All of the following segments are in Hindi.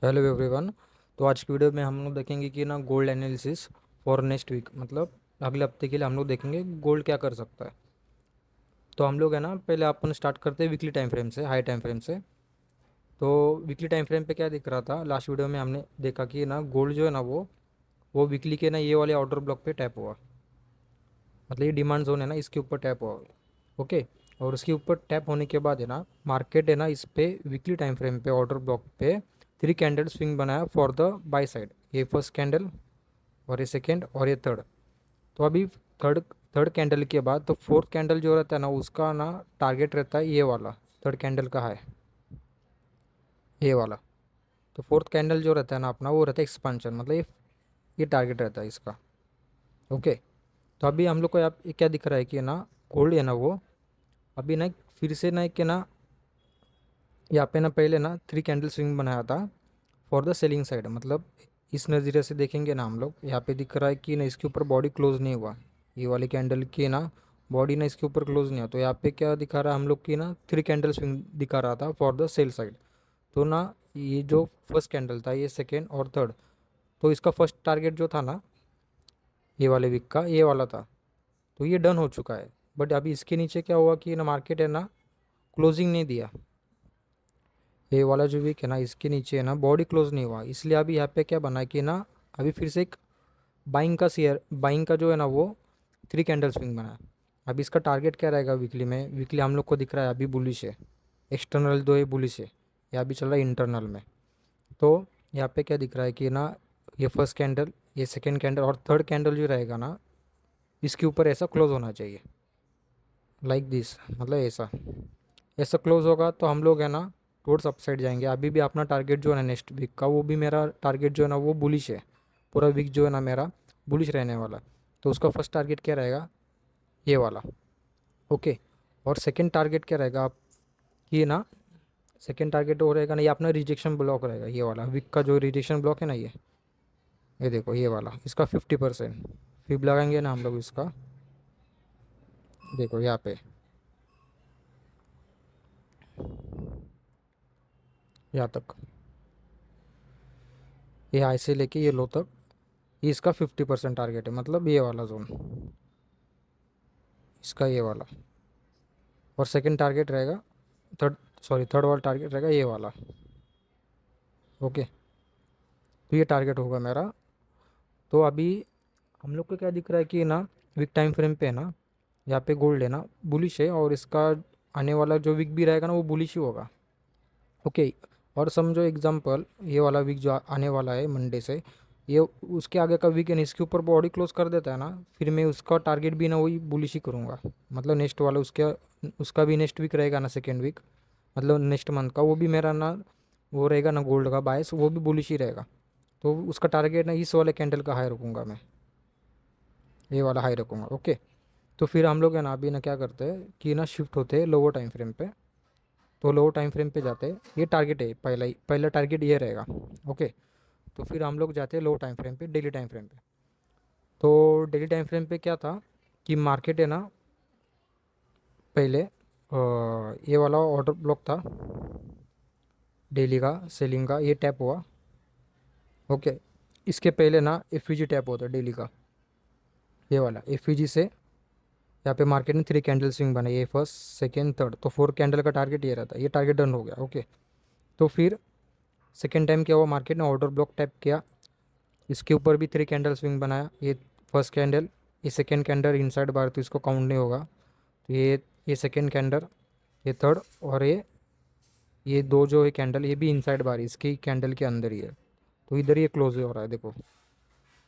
Hello everyone. तो आज की वीडियो में हम लोग देखेंगे कि ना gold analysis for next week, मतलब अगले हफ्ते के लिए हम लोग देखेंगे गोल्ड क्या कर सकता है। तो हम लोग है ना, पहले अपन स्टार्ट करते हैं वीकली टाइम फ्रेम से, हाई टाइम फ्रेम से। तो वीकली टाइम फ्रेम पे क्या दिख रहा था, लास्ट वीडियो में हमने देखा कि ना गोल्ड जो है ना वो वीकली के ना ये वाले ऑर्डर ब्लॉक पे टैप हुआ। मतलब ये डिमांड जोन है ना, इसके ऊपर टैप हुआ। ओके। और उसके ऊपर टैप होने के बाद है ना, मार्केट है ना इस पे वीकली टाइम फ्रेम पे ऑर्डर ब्लॉक पे 3 कैंडल स्विंग बनाया फॉर द बाय साइड। ये फर्स्ट कैंडल और ये सेकेंड और ये थर्ड। तो अभी थर्ड थर्ड कैंडल के बाद तो फोर्थ कैंडल जो रहता है ना, उसका ना टारगेट रहता है ये वाला। थर्ड कैंडल का है ये वाला। तो फोर्थ कैंडल जो रहता है ना अपना, वो रहता है एक्सपांशन, मतलब ये टारगेट रहता है इसका। ओके। तो अभी हम लोग को यहाँ पे क्या दिख रहा है कि ना गोल्ड है ना वो अभी ना फिर से ना कि ना यहाँ पे ना पहले ना 3 कैंडल स्विंग बनाया था फॉर द सेलिंग साइड। मतलब इस नज़रिए से देखेंगे ना हम लोग, यहाँ पे दिख रहा है कि ना इसके ऊपर बॉडी क्लोज नहीं हुआ। ये वाली कैंडल की ना बॉडी ना इसके ऊपर क्लोज नहीं हुआ। तो यहाँ पे क्या दिखा रहा है हम लोग की ना 3 कैंडल स्विंग दिखा रहा था फॉर द सेल साइड। तो ना ये जो फर्स्ट कैंडल था, ये सेकेंड और थर्ड, तो इसका फर्स्ट टारगेट जो था ना ये वाले वीक का, ये वाला था। तो ये डन हो चुका है। बट अभी इसके नीचे क्या हुआ कि ना मार्केट है ना क्लोजिंग नहीं दिया। ये वाला जो वीक है ना, इसके नीचे है ना बॉडी क्लोज नहीं हुआ, इसलिए अभी यहाँ पे क्या बना है कि ना अभी फिर से एक बाइंग का जो है ना वो 3 कैंडल स्विंग बना है। अभी इसका टारगेट क्या रहेगा वीकली में? वीकली हम लोग को दिख रहा है अभी बुलिश है। एक्सटर्नल दो ये बुलिश है, या अभी चल रहा है इंटरनल में। तो यहाँ पे क्या दिख रहा है कि ना ये फर्स्ट कैंडल, ये सेकेंड कैंडल और थर्ड कैंडल जो रहेगा ना, इसके ऊपर ऐसा क्लोज होना चाहिए, लाइक दिस। मतलब ऐसा ऐसा क्लोज होगा तो हम लोग है ना टूवर्ड्स अपसाइड जाएंगे। अभी भी अपना टारगेट जो है ना नेक्स्ट वीक का, वो भी मेरा टारगेट जो है ना वो बुलिश है। पूरा वीक जो है ना मेरा बुलिश रहने वाला। तो उसका फर्स्ट टारगेट क्या रहेगा? ये वाला। ओके। और सेकंड टारगेट क्या रहेगा आप, ये ना सेकंड टारगेट वो रहेगा ना, ये अपना रिजेक्शन ब्लॉक रहेगा। ये वाला वीक का जो रिजेक्शन ब्लॉक है ना, ये देखो ये वाला, इसका 50% फिब लगाएंगे ना हम लोग इसका। देखो यहाँ पे, यहाँ तक, ये हाई से लेके ये लो तक, ये इसका 50% टारगेट है। मतलब ये वाला जोन, इसका ये वाला। और सेकंड टारगेट रहेगा, थर्ड, सॉरी थर्ड वाला टारगेट रहेगा ये वाला। ओके। तो ये टारगेट होगा मेरा। तो अभी हम लोग को क्या दिख रहा है कि ना वीक टाइम फ्रेम पे है ना, यहाँ पे गोल्ड है ना बुलिश है, और इसका आने वाला जो वीक भी रहेगा ना वो बुलिश ही होगा। ओके। और समझो एग्जांपल, ये वाला वीक जो आने वाला है मंडे से, ये उसके आगे का वीक है ना, इसके ऊपर बॉडी क्लोज कर देता है ना, फिर मैं उसका टारगेट भी ना वही बुलिश ही करूँगा। मतलब नेक्स्ट वाला उसका भी नेक्स्ट वीक रहेगा ना, सेकेंड वीक, मतलब नेक्स्ट मंथ का, वो भी मेरा ना वो रहेगा ना गोल्ड का बायस, वो भी बुलिश ही रहेगा। तो उसका टारगेट ना इस वाले कैंडल का हाई रखूँगा मैं, ये वाला हाई रखूँगा। ओके। तो फिर हम लोग है ना अभी ना क्या करते हैं कि ना शिफ्ट होते हैं लोअर टाइम फ्रेम पे। तो लोअर टाइम फ्रेम पे जाते हैं, ये टारगेट है पहला टारगेट ये रहेगा। ओके। तो फिर हम लोग जाते हैं लो टाइम फ्रेम पे, डेली टाइम फ्रेम पे। तो डेली टाइम फ्रेम पे क्या था कि मार्केट है ना पहले ये वाला ऑर्डर ब्लॉक था डेली का सेलिंग का, ये टैप हुआ। ओके। इसके पहले ना एफ टैप होता है डेली का, ये वाला एफ से यहाँ पे मार्केट ने 3 कैंडल स्विंग बनाई, ये फर्स्ट सेकेंड थर्ड, तो 4 कैंडल का टारगेट ये रहता है। ये टारगेट डन हो गया। ओके। तो फिर सेकेंड टाइम क्या हुआ, मार्केट ने ऑर्डर ब्लॉक टैप किया, इसके ऊपर भी 3 कैंडल स्विंग बनाया। ये फर्स्ट कैंडल, ये सेकेंड कैंडल इनसाइड बार, तो इसको काउंट नहीं होगा। तो ये सेकेंड कैंडल, ये थर्ड, और ये दो जो है कैंडल, ये भी इनसाइड बार इसकी कैंडल के अंदर ही है। तो इधर ये क्लोज हो रहा है, देखो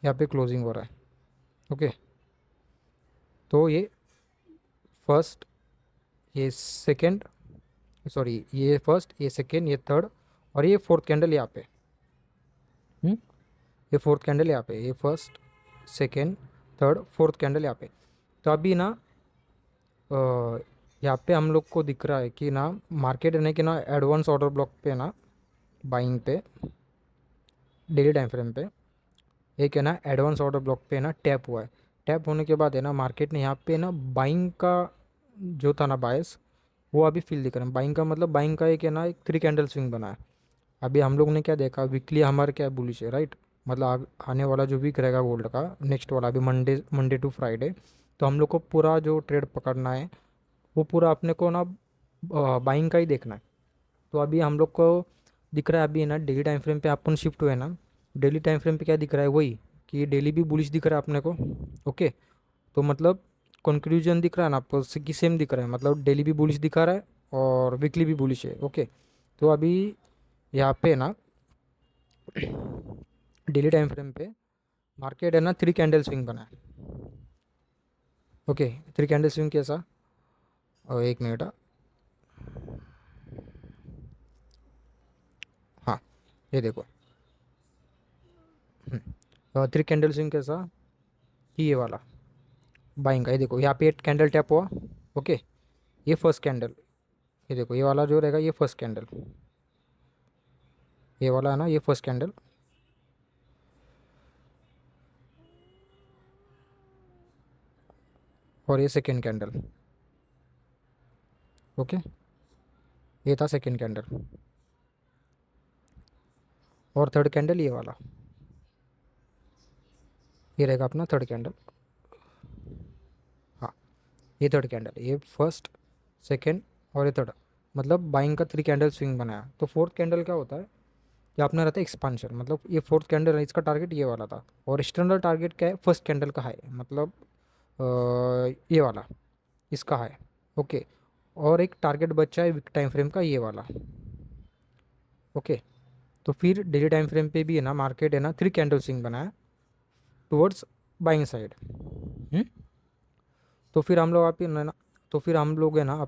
यहाँ पे क्लोजिंग हो रहा है। ओके। तो ये फर्स्ट, ये सेकेंड, सॉरी ये फर्स्ट, ये सेकेंड, ये थर्ड, और ये फोर्थ कैंडल यहाँ पे। हम्म? ये फोर्थ कैंडल यहाँ पे, ये first second third fourth candle यहाँ पे। तो अभी ना यहाँ पे हम लोग को दिख रहा है कि ना मार्केट है ना कि ना एडवांस ऑर्डर ब्लॉक पे ना, बाइंग पे, डेली टाइम फ्रेम पे एक है ना एडवांस ऑर्डर ब्लॉक पे ना टैप हुआ है। टैप होने के बाद है ना मार्केट ने यहाँ पे ना बाइंग का जो था ना बायस, वो अभी फील दिख रहा है। बाइंग का मतलब बाइंग का एक है ना एक 3 कैंडल स्विंग बना है। अभी हम लोग ने क्या देखा, वीकली हमारा क्या बुलिश है, राइट। मतलब आने वाला जो वीक रहेगा गोल्ड का, नेक्स्ट वाला, अभी मंडे मंडे टू फ्राइडे, तो हम लोग को पूरा जो ट्रेड पकड़ना है वो पूरा अपने को ना बाइंग का ही देखना है। तो अभी हम लोग को दिख रहा है, अभी है ना डेली टाइम फ्रेम पे अपन शिफ्ट हुए ना, डेली टाइम फ्रेम पे क्या दिख रहा है, वही कि डेली भी बुलिश दिख रहा है अपने को। ओके, तो मतलब कंक्लूजन दिख रहा है ना आपको कि सेम दिख रहा है, मतलब डेली भी बुलिश दिखा रहा है और वीकली भी बुलिश है। ओके, तो अभी यहाँ पे ना डेली टाइम फ्रेम पे मार्केट है ना 3 कैंडल स्विंग बना है। ओके, 3 कैंडल स्विंग कैसा, और 1 मिनट, हाँ ये देखो, 3 कैंडल स्विंग कैसा कि ये वाला बाइंग का, ये देखो यहाँ पे 8 कैंडल टैप हुआ। ओके, ये फर्स्ट कैंडल, ये देखो ये वाला जो रहेगा ये फर्स्ट कैंडल, ये वाला है ना ये फर्स्ट कैंडल, और ये सेकेंड कैंडल। ओके, ये था सेकेंड कैंडल, और थर्ड कैंडल ये वाला, ये रहेगा अपना थर्ड कैंडल। हाँ, ये थर्ड कैंडल, ये फर्स्ट, सेकेंड और ये थर्ड, मतलब बाइंग का 3 कैंडल स्विंग बनाया। तो फोर्थ कैंडल क्या होता है, ये अपना रहता है एक्सपांशन, मतलब ये फोर्थ कैंडल है, इसका टारगेट ये वाला था, और एक्सटर्नल टारगेट क्या है, फर्स्ट कैंडल का है, मतलब ये वाला इसका है। ओके, और एक टारगेट बचा है वीक टाइम फ्रेम का, ये वाला। ओके, तो फिर डेली टाइम फ्रेम पे भी है ना मार्केट है ना 3 कैंडल स्विंग बनाया टुवर्ड्स बाइंग साइड। तो फिर हम लोग आप है ना, तो फिर हम लोग है ना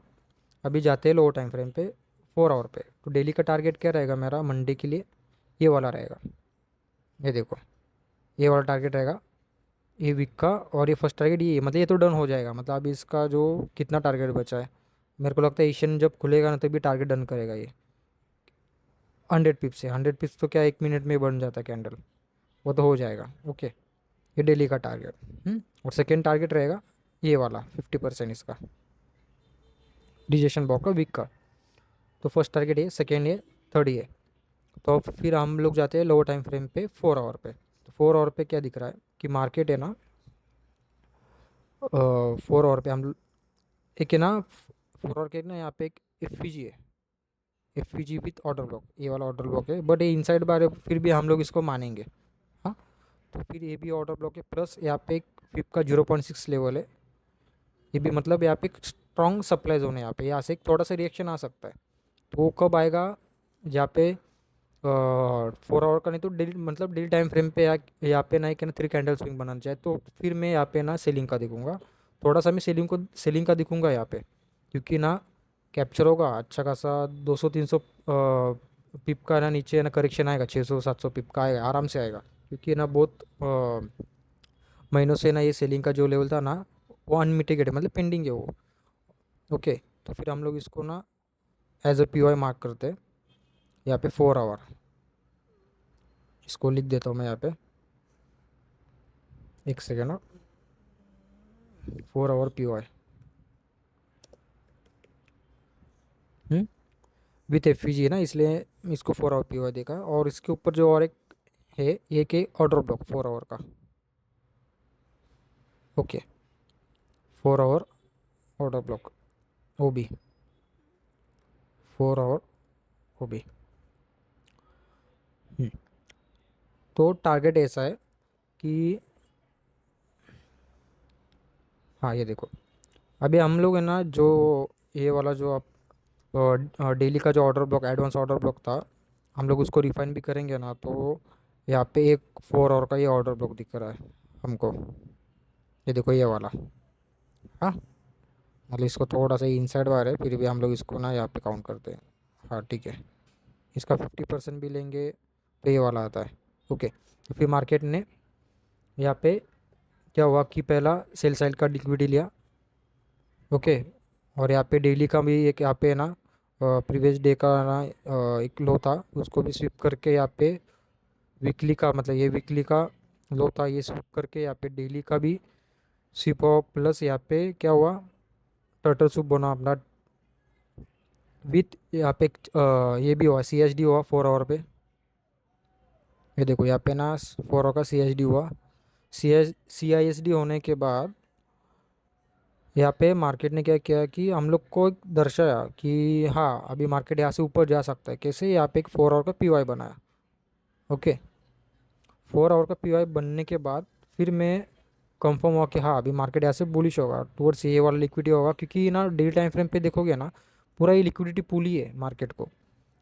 अभी जाते हैं लोअर टाइम फ्रेम पे 4 आवर पे। तो डेली का टारगेट क्या रहेगा मेरा मंडे के लिए, ये वाला रहेगा, ये देखो ये वाला टारगेट रहेगा, ये वीक का, और ये फर्स्ट टारगेट ये, मतलब ये तो डन हो जाएगा। मतलब अभी इसका जो कितना टारगेट बचा है, मेरे को लगता है एशियन जब खुलेगा ना तभी टारगेट डन करेगा ये। 100 पिप्स से, 100 पिप्स तो क्या 1 मिनट में बन जाता है कैंडल, वो तो हो जाएगा। ओके, ये डेली का टारगेट। और सेकेंड टारगेट रहेगा ये वाला 50% इसका, रिजेक्शन बॉक का वीक का। तो फर्स्ट टारगेट ये, सेकेंड ये, थर्ड ये। तो अब फिर हम लोग जाते हैं लोअर टाइम फ्रेम पे 4 आवर पे। तो 4 आवर पे क्या दिख रहा है कि मार्केट है ना 4 आवर पे हम एक है ना 4 आवर के ना यहाँ पे एक एफ है, एफ विथ ऑर्डर ब्लॉक, ये वाला ऑर्डर ब्लॉक है, बट ये इनसाइड बार है, फिर भी हम लोग इसको मानेंगे। हाँ, तो फिर ये भी ऑर्डर ब्लॉक है, प्लस यहाँ पे एक फिप का 0.6 लेवल है, ये भी मतलब यहाँ पे एक स्ट्रॉन्ग सप्लाई जोन है, यहाँ पे यहाँ से एक थोड़ा सा रिएक्शन आ सकता है। तो वो कब आएगा, यहाँ पे 4 आवर का नहीं तो डेली, मतलब डेली टाइम फ्रेम पे यहाँ पे ना कि ना 3 कैंडल स्विंग बनाना चाहिए, तो फिर मैं यहाँ पे ना सेलिंग का दिखूंगा, थोड़ा सा मैं सेलिंग का दिखूंगा यहाँ पे, क्योंकि ना कैप्चर होगा अच्छा खासा 200-300 पिप का ना, नीचे ना करेक्शन आएगा 600-700 पिप का आएगा, आराम से आएगा, क्योंकि ना बहुत महीनों से ना ये सेलिंग का जो लेवल था ना वो अनमिटिगेट है, मतलब पेंडिंग है वो। ओके, तो फिर हम लोग इसको ना एज अ पी मार्क करते हैं यहाँ पे 4 आवर, इसको लिख देता हूँ मैं यहाँ पे, एक second, 4 hour P with F है ना, इसलिए इसको 4 आवर पी देखा। और इसके ऊपर जो और एक है ये कि ऑर्डर ब्लॉक 4 आवर का। Okay, 4 hour order block, O B, 4 hour O B. तो टारगेट ऐसा है कि, हाँ ये देखो, अभी हम लोग है ना जो ये वाला जो आप डेली का जो order block, advance order block था, हम लोग उसको रिफाइन भी करेंगे ना, तो यहाँ पे एक 4 आवर का ये ऑर्डर ब्लॉक दिख रहा है हमको, ये देखो ये वाला। हाँ, मतलब इसको थोड़ा सा इनसाइड बार है, फिर भी हम लोग इसको ना यहाँ पे काउंट करते हैं। हाँ ठीक है, इसका 50% भी लेंगे तो ये वाला आता है। ओके, तो फिर मार्केट ने यहाँ पे क्या हुआ कि पहला सेल साइड का लिक्विडिटी लिया। ओके, और यहाँ पे डेली का भी एक यहाँ पे ना प्रीवियस डे का ना एक लो था, उसको भी स्विप करके यहाँ पे वीकली का, मतलब ये वीकली का लो था, ये स्विप करके यहाँ पे डेली का भी स्विप हुआ, प्लस यहाँ पे क्या हुआ, टर्टल सूप बना अपना विथ यहाँ पे ये भी हुआ CSD हुआ 4 आवर पे। ये देखो यहाँ पे ना 4 आवर का CSD हुआ। CISD होने के बाद यहाँ पे मार्केट ने क्या किया कि हम लोग को एक दर्शाया कि हाँ अभी मार्केट यहाँ से ऊपर जा सकता है। कैसे? यहाँ पे एक 4 आवर का PY बनाया। ओके, 4 आवर का PY बनने के बाद फिर मैं कंफर्म हुआ कि हाँ अभी मार्केट यहाँ से बुलिश होगा, टुवर्ड्स ये वाला लिक्विडिटी होगा, क्योंकि ना डेली टाइम फ्रेम पे देखोगे ना पूरा ये लिक्विडिटी पूल ही है मार्केट को।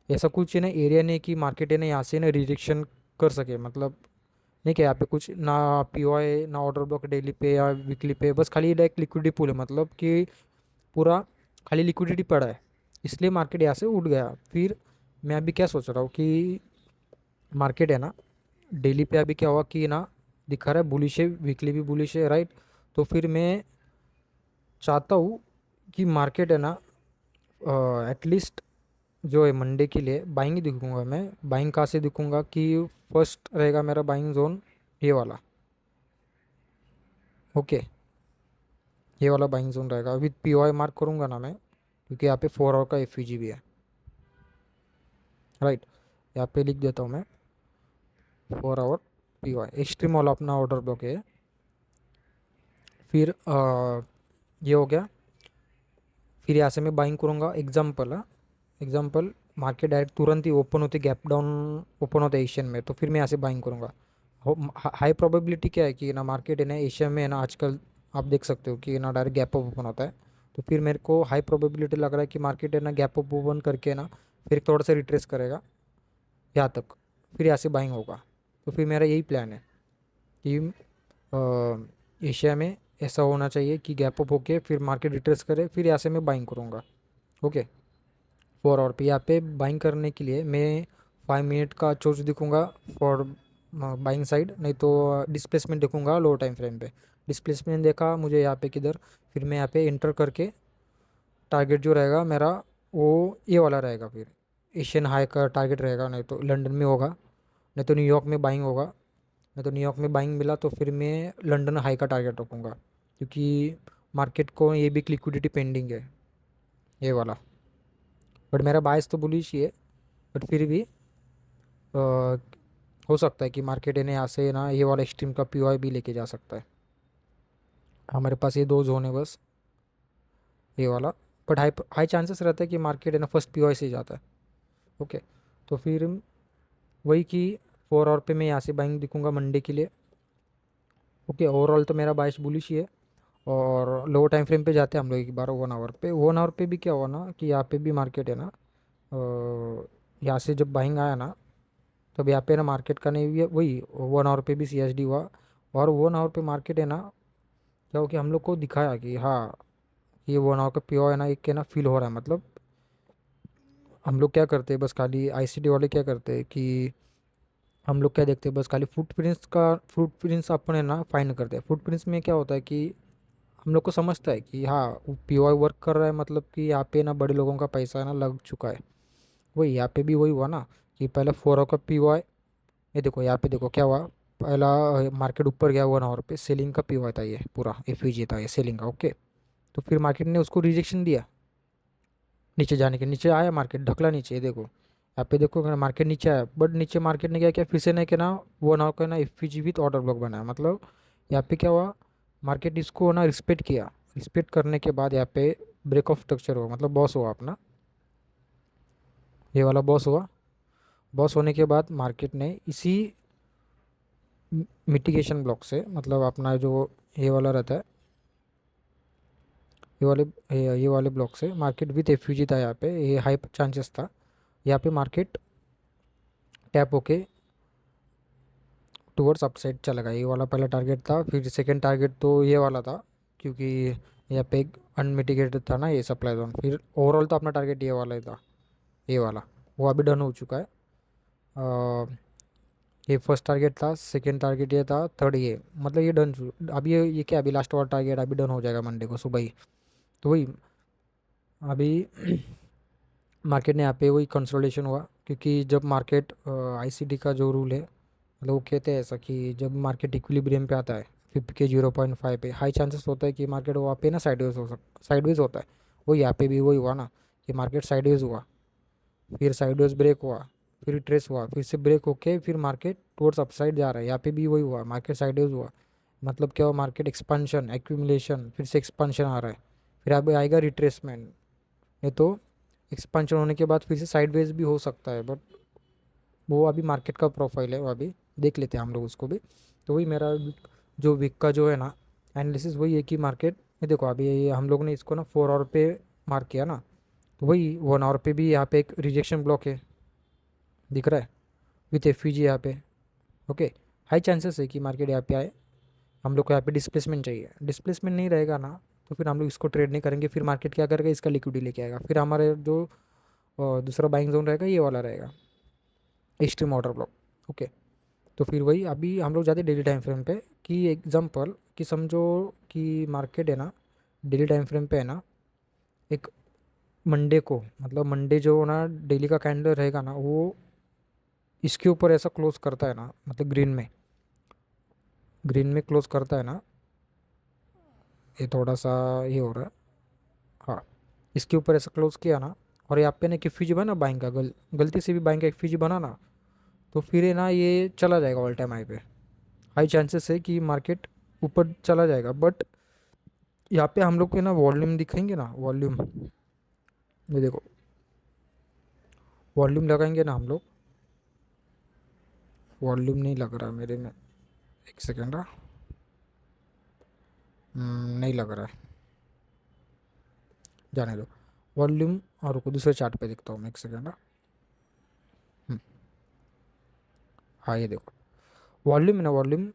ऐसा कुछ है ना एरिया नहीं कि मार्केट है ना यहाँ से ना रिजेक्शन कर सके, मतलब नहीं कि यहाँ पे कुछ ना PY ना ऑर्डर ब्लॉक डेली पे या वीकली पे, बस खाली एक लिक्विडिटी पूल है, मतलब कि पूरा खाली लिक्विडिटी पड़ा है, इसलिए मार्केट यहाँ से उठ गया। फिर मैं अभी क्या सोच रहा हूँ कि मार्केट है ना डेली पे अभी क्या हुआ कि ना दिखा रहा है बुलिश है, वीकली भी बुलिश है, राइट। तो फिर मैं चाहता हूँ कि मार्केट है ना एटलीस्ट जो है मंडे के लिए बाइंग ही दिखूंगा मैं। बाइंग कहाँ से दिखूंगा कि फर्स्ट रहेगा मेरा बाइंग जोन ये वाला। ओके, ये वाला बाइंग जोन रहेगा, विथ PY मार्क करूंगा ना मैं, क्योंकि यहाँ पे 4 आवर का FVG भी है, राइट। यहाँ पे लिख देता हूँ मैं 4 आवर PY एक्सट्रीम वाला अपना ऑर्डर ब्लॉक है। फिर ये हो गया। फिर यहाँ से मैं बाइंग करूँगा, एग्जाम्पल मार्केट डायरेक्ट तुरंत ही ओपन होती गैप डाउन ओपन होता है एशियन में, तो फिर मैं यहाँ से बाइंग करूँगा। हाई प्रोबेबिलिटी क्या है कि ना मार्केट है ना एशिया में है ना आजकल आप देख सकते हो कि ना डायरेक्ट गैप अप ओपन होता है। तो फिर मेरे को हाई प्रोबेबिलिटी लग रहा है कि मार्केट है ना गैप अप ओपन करके ना फिर थोड़ा सा रिट्रेस करेगा यहाँ तक, फिर यहाँ से बाइंग होगा। तो फिर मेरा यही प्लान है कि एशिया में ऐसा होना चाहिए कि गैप अप होके फिर मार्केट रिट्रेस करे, फिर यहाँ से मैं बाइंग करूँगा। ओके, 4 आवर पे यहाँ पे बाइंग करने के लिए मैं 5 मिनट का चोच दिखूंगा फॉर बाइंग साइड, नहीं तो डिस्प्लेसमेंट देखूंगा लो टाइम फ्रेम पे। डिस्प्लेसमेंट देखा मुझे यहाँ पे किधर, फिर मैं यहाँ पे इंटर करके टारगेट जो रहेगा मेरा वो ये वाला रहेगा, फिर एशियन हाई का टारगेट रहेगा, नहीं तो लंदन में होगा, नहीं तो न्यूयॉर्क में बाइंग होगा। नहीं तो न्यूयॉर्क में बाइंग मिला तो फिर मैं लंदन हाई का टारगेट रखूँगा, क्योंकि मार्केट को ये भी लिक्विडिटी पेंडिंग है ये वाला। बट मेरा बायस तो बुलिश ही है, बट फिर भी हो सकता है कि मार्केट इन्हें यहाँ से ना ये वाला एक्सट्रीम का PY भी लेके जा सकता है। हमारे पास ये दो जोन है बस, ये वाला। बट हाई हाई चांसेस रहता है कि मार्केट है ना फर्स्ट PY से ही जाता है। ओके, तो फिर वही कि 4 आवर पे मैं यहाँ से बाइंग दिखूंगा मंडे के लिए। ओके, ओवरऑल तो मेरा बायस बुलिश ही है। और लो टाइम फ्रेम पे जाते हैं हम लोग एक बार 1 आवर पे। 1 आवर पे भी क्या हुआ ना कि यहाँ पे भी मार्केट है ना यहाँ से जब बाइंग आया ना तब यहाँ पे ना मार्केट का नहीं भी वही 1 आवर पे भी CSD हुआ। और 1 आवर पे मार्केट है ना क्या हो कि हम लोग को दिखाया कि हाँ ये 1 आवर का PO है ना एक के ना फील हो रहा है। मतलब हम लोग क्या करते हैं बस खाली ICD वाले क्या करते हैं कि हम लोग क्या देखते हैं बस खाली फुटप्रिंट्स अपन है ना फाइंड करते हैं। फुटप्रिंट्स में क्या होता है कि हम लोग को समझता है कि हाँ PY वर्क कर रहा है, मतलब कि यहाँ पे ना बड़े लोगों का पैसा है ना लग चुका है। वही यहाँ पे भी वही हुआ ना कि पहले 4 आवर का PY, ये देखो यहाँ पे देखो क्या हुआ। पहला मार्केट ऊपर गया 1 आवर पे, सेलिंग का PY था ये, पूरा FVG था ये सेलिंग का। ओके, तो फिर मार्केट ने उसको रिजेक्शन दिया नीचे जाने के, नीचे आया मार्केट ढकला नीचे। ये देखो यहाँ पे देखो अगर मार्केट नीचे आया, बट नीचे मार्केट ने क्या किया फिर से नहीं कि ना 1 आवर का ना FVG विथ ऑर्डर ब्लॉक बनाया। मतलब यहाँ पे क्या हुआ, मार्केट इसको ना रिस्पेक्ट किया। रिस्पेक्ट करने के बाद यहाँ पे ब्रेक ऑफ स्ट्रक्चर हुआ, मतलब बॉस हुआ अपना, ये वाला बॉस हुआ। बॉस होने के बाद मार्केट ने इसी मिटिगेशन ब्लॉक से, मतलब अपना जो ये वाला रहता है ये वाले ब्लॉक से मार्केट विथ FVG था यहाँ पे, ये हाई चांसेस था यहाँ पे मार्केट टैप होके टूवर्ड्स अपसाइड चला गया। ये वाला पहला टारगेट था, फिर सेकंड टारगेट तो ये वाला था, क्योंकि यहाँ पे एक अनमिटिगेटेड था ना ये सप्लाई जोन। फिर ओवरऑल तो अपना टारगेट ये वाला ही था, ये वाला वो अभी डन हो चुका है। ये फर्स्ट टारगेट था, सेकंड टारगेट ये था, थर्ड ये, मतलब ये डन। अभी ये क्या अभी लास्ट वाला टारगेट अभी डन हो जाएगा मंडे को सुबह ही। तो वही अभी मार्केट ने यहाँ पे वही कंसोलिडेशन हुआ, क्योंकि जब मार्केट ICD का जो रूल है मतलब वो कहते हैं ऐसा कि जब मार्केट इक्विलिब्रियम पे आता है 50 के 0.5 पे, हाई चांसेस होता है कि मार्केट वहाँ पे ना साइडवेज होता है। वो यहाँ पे भी वही हुआ ना ये मार्केट साइडवेज हुआ, फिर साइडवेज ब्रेक हुआ, फिर ट्रेस हुआ, फिर से ब्रेक होके फिर मार्केट टुवर्ड्स अपसाइड जा रहा है। यहाँ पे भी वही हुआ, मार्केट साइडवेज हुआ, मतलब क्या हुआ, मार्केट एक्सपांशन एक्यूमुलेशन फिर से एक्सपांशन आ रहा है, फिर अभी आएगा रिट्रेसमेंट। नहीं तो एक्सपांशन होने के बाद फिर से साइडवेज भी हो सकता है, बट वो अभी मार्केट का प्रोफाइल है, वो अभी देख लेते हैं हम लोग उसको भी। तो वही मेरा जो वीक का जो है ना एनालिसिस वही है कि मार्केट, ये देखो अभी ये हम लोग ने इसको ना 4 आवर पे मार्क किया ना, तो वही 1 आवर पे भी यहाँ पे एक रिजेक्शन ब्लॉक है, दिख रहा है, विथ एफ यहाँ पे। ओके, हाई चांसेस है कि मार्केट यहाँ पे आए। हम लोग को यहाँ पे डिस्प्लेसमेंट चाहिए, डिस्प्लेसमेंट नहीं रहेगा ना तो फिर हम लोग इसको ट्रेड नहीं करेंगे, फिर मार्केट क्या करेगा, इसका लिक्विडिटी लेके आएगा, फिर हमारे जो दूसरा बाइंग जोन रहेगा ये वाला रहेगा, एक्सट्रीम ऑर्डर ब्लॉक। ओके, तो फिर वही अभी हम लोग जाते डेली टाइम फ्रेम पे, कि एग्जांपल कि समझो कि मार्केट है ना डेली टाइम फ्रेम पे है ना, एक मंडे को, मतलब मंडे जो ना डेली का कैंडल रहेगा ना वो इसके ऊपर ऐसा क्लोज करता है ना, मतलब ग्रीन में क्लोज करता है ना, ये थोड़ा सा ये हो रहा है, हाँ, इसके ऊपर ऐसा क्लोज किया ना, और यहाँ पे ना कि फ्यूजी बना बाइंग का, गलती से भी बाइंग का एक फ्यूजी बना ना, तो फिर है ना ये चला जाएगा ऑल टाइम हाई पे। हाई चांसेस है कि मार्केट ऊपर चला जाएगा, बट यहाँ पे हम लोग को ना वॉल्यूम दिखेंगे ना, वॉल्यूम, ये देखो वॉल्यूम लगाएंगे ना हम लोग, वॉल्यूम नहीं लग रहा मेरे में, एक सेकेंड, नहीं लग रहा है, जाने दो वॉल्यूम, और रुको दूसरे चार्ट पे देखता हूँ मैं, एक सेकेंड। हाँ ये देखो वॉल्यूम है ना, वॉल्यूम,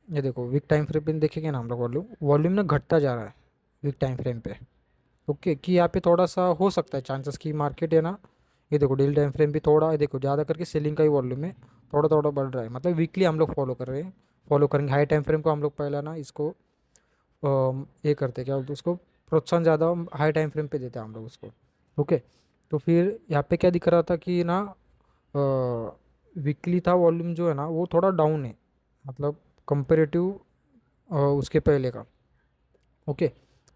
ये देखो वीक टाइम फ्रेम पे देखेंगे ना हम लोग, वॉल्यूम वॉल्यूम ना घटता जा रहा है वीक टाइम फ्रेम पे। ओके, कि यहाँ पे थोड़ा सा हो सकता है चांसेस कि मार्केट है ना, ये देखो डेली टाइम फ्रेम भी थोड़ा, ये देखो ज़्यादा करके सेलिंग का ही वॉल्यूम है, थोड़ा थोड़ा बढ़ रहा है, मतलब वीकली हम लोग फॉलो कर रहे हैं, फॉलो करेंगे हाई टाइम फ्रेम को हम लोग पहला ना इसको ये करते हैं, क्या बोलते हैं उसको, प्रोत्साहन ज़्यादा हाई टाइम फ्रेम पे देते हैं हम लोग उसको। ओके, तो फिर यहाँ पे क्या दिख रहा था कि ना वीकली था वॉल्यूम जो है ना वो थोड़ा डाउन है, मतलब कंपेरेटिव उसके पहले का। ओके,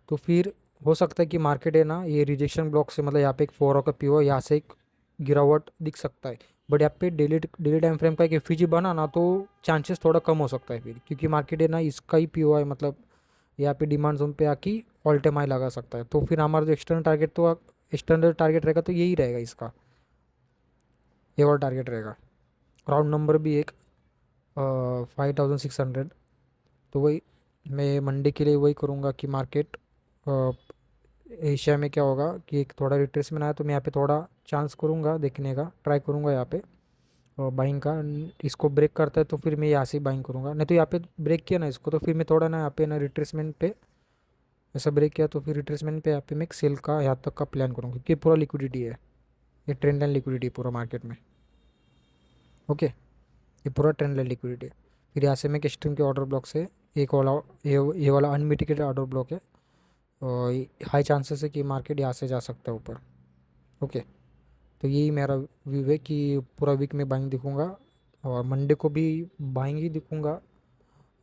तो फिर हो सकता है कि मार्केट है ना ये रिजेक्शन ब्लॉक से, मतलब यहाँ पे एक 4 का पीओ, यहाँ से एक गिरावट दिख सकता है, बट यहाँ पे डेली डेली टाइम फ्रेम का एक एफईजी बना ना तो चांसेस थोड़ा कम हो सकता है फिर, क्योंकि मार्केट है ना इसका ही पीओ है, मतलब यहाँ पे डिमांड जोन पे आके ऑल टाइम हाई लगा सकता है। तो फिर हमारा जो एक्सटर्नल टारगेट रहेगा तो यही रहेगा इसका, ये और टारगेट रहेगा, राउंड नंबर भी एक 5600। तो वही मैं मंडे के लिए वही करूँगा कि मार्केट एशिया में क्या होगा कि एक थोड़ा रिट्रेसमेंट आया तो मैं यहाँ पे थोड़ा चांस करूँगा देखने का, ट्राई करूँगा यहाँ पे बाइंग का। इसको ब्रेक करता है तो फिर मैं यहाँ से बाइंग करूँगा, नहीं तो यहाँ पे ब्रेक किया ना इसको तो फिर मैं थोड़ा ना यहाँ पे ना रिट्रेसमेंट पे, ऐसा ब्रेक किया तो फिर रिट्रेसमेंट पे यहाँ पे मैं एक सेल का यहाँ तक का प्लान करूँगा, क्योंकि पूरा लिक्विडिटी है, ये ट्रेंड लाइन लिक्विडिटी पूरा मार्केट में। ओके, ये पूरा ट्रेंड लाइन लिक्विडिटी है। फिर यहाँ से मैं एक स्ट्रीम के ऑर्डर ब्लॉक से एक वाला, ये वाला अनमिटिकेटेड ऑर्डर ब्लॉक है, और हाई चांसेस है कि मार्केट यहाँ से जा सकता है ऊपर। ओके, तो यही मेरा व्यू है कि पूरा वीक में बाइंग दिखूंगा, और मंडे को भी बाइंग ही दिखूंगा।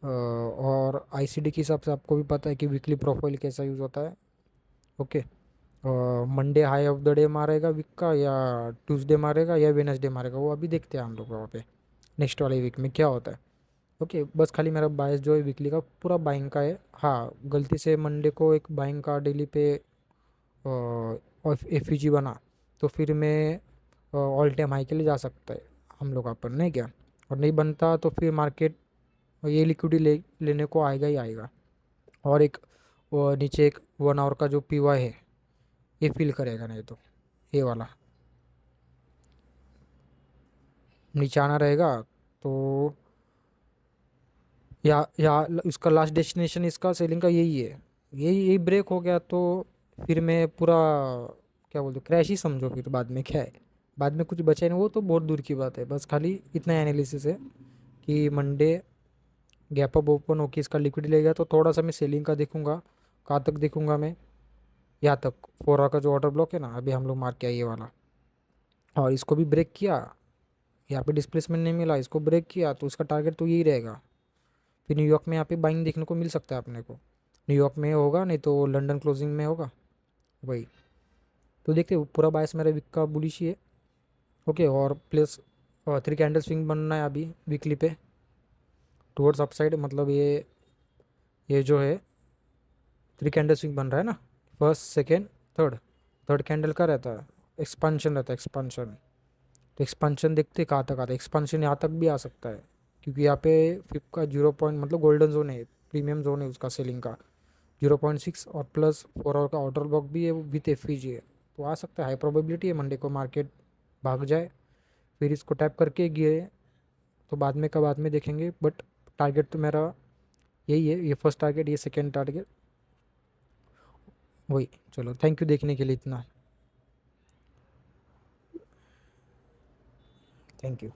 और आईसीडी के हिसाब से आपको भी पता है कि वीकली प्रोफाइल कैसा यूज़ होता है। Okay, Monday high of the day मारेगा वीक का, या ट्यूसडे मारेगा, या वेनसडे मारेगा, वो अभी देखते हैं हम लोग वहाँ पे नेक्स्ट वाले वीक में क्या होता है। ओके, बस खाली मेरा बायस जो है वीकली का पूरा बाइंग का है। हाँ, गलती से मंडे को एक बाइंग का डेली पे एफ बना तो फिर मैं ऑल टाइम हाई के लिए जा सकता है हम लोग अपन, नहीं क्या, और नहीं बनता तो फिर मार्केट ये लिक्विडिटी लेने को आएगा ही आएगा, और एक वो नीचे एक 1 आवर का जो पीवाई है ये फील करेगा, नहीं तो ये वाला नीचे आना रहेगा। तो या इसका लास्ट डेस्टिनेशन इसका सेलिंग का यही है, यही ब्रेक हो गया तो फिर मैं पूरा क्या बोलते क्रैश ही समझो, फिर बाद में क्या है, बाद में कुछ बचा ही नहीं, वो तो बहुत दूर की बात है। बस खाली इतना एनालिसिस है कि मंडे गैप अप ओपन होके इसका लिक्विड ले गया तो थोड़ा सा मैं सेलिंग का देखूंगा, कहाँ तक देखूंगा मैं, यहाँ तक 4 का जो ऑर्डर ब्लॉक है ना अभी हम लोग मार के आए ये वाला, और इसको भी ब्रेक किया, यहाँ पे डिस्प्लेसमेंट नहीं मिला, इसको ब्रेक किया तो इसका टारगेट तो यही रहेगा। फिर न्यूयॉर्क में यहाँ पे बाइंग देखने को मिल सकता है अपने को, न्यूयॉर्क में होगा नहीं तो लंदन क्लोजिंग में होगा वही। तो देखते हैं पूरा बायस मेरा वीक का बुलिश ही है। ओके, और प्लस 3 कैंडल स्विंग बनना है अभी वीकली पे टुवर्ड्स अपसाइड, मतलब ये जो है 3 कैंडल स्विंग बन रहा है ना, first second third. Third candle का रहता है एक्सपांशन, रहता है एक्सपांशन। तो एक्सपांशन देखते कहाँ तक आता है, एक्सपांशन यहाँ तक भी आ सकता है, क्योंकि यहाँ पे फिप का 0 पॉइंट मतलब गोल्डन जोन है, प्रीमियम जोन है उसका सेलिंग का 0.6, और प्लस 4 आवर का आउटर ब्लॉक भी है विथ एफवीजी है। तो आ सकता है, हाई प्रोबेबिलिटी है मंडे को मार्केट भाग जाए, फिर इसको टैप करके गिरे। तो बाद में देखेंगे, बट टारगेट तो मेरा यही है, ये फर्स्ट टारगेट, ये सेकेंड टारगेट वही। चलो, थैंक यू देखने के लिए इतना। Thank you.